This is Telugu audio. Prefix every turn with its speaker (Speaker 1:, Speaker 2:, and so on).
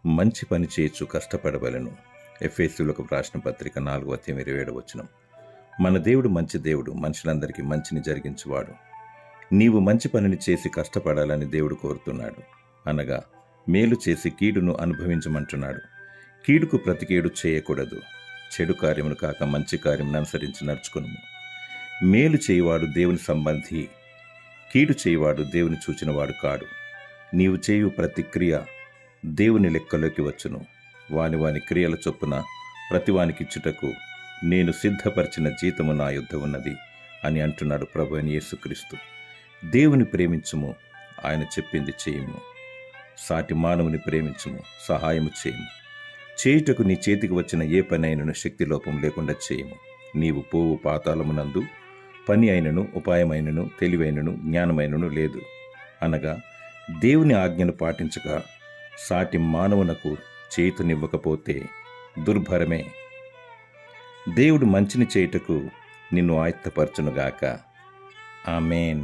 Speaker 1: మంచి పని చేయొచ్చు కష్టపడవలను. ఎఫెసీయులకు రాసిన పత్రిక 4:27. మన దేవుడు మంచి దేవుడు, మనుషులందరికీ మంచిని జరిగించువాడు. నీవు మంచి పనిని చేసి కష్టపడాలని దేవుడు కోరుతున్నాడు. అనగా మేలు చేసి కీడును అనుభవించమంటున్నాడు. కీడుకు ప్రతి కీడు చేయకూడదు. చెడు కార్యములు కాక మంచి కార్యమును అనుసరించి నడుచుకును. మేలు చేయువాడు దేవుని సంబంధి, కీడు చేయువాడు దేవుని చూచినవాడు కాడు. నీవు చేయు ప్రతి క్రియ దేవుని లెక్కలోకి వచ్చును. వాని వాని క్రియల చొప్పున ప్రతివానికిచ్చుటకు నేను సిద్ధపరిచిన జీతము నా యొద్ద ఉన్నది అని అంటున్నాడు ప్రభు అయిన యేసుక్రీస్తు. దేవుని ప్రేమించుము, ఆయన చెప్పింది చేయుము. సాటి మానవుని ప్రేమించుము, సహాయము చేయుము. చేయుటకు నీ చేతికి వచ్చిన ఏ పని అయినను శక్తి లోపం లేకుండా చేయుము. నీవు పోవు పాతాళమునందు పని అయినను, ఉపాయమైనను, తెలివైనను, జ్ఞానమైనను లేదు. అనగా దేవుని ఆజ్ఞను పాటించక సాటి మానవునకు చేతునివ్వకపోతే దుర్భరమే. దేవుడు మంచిని చేయుటకు నిన్ను ఆయత్తపరచునుగాక. ఆమేన్.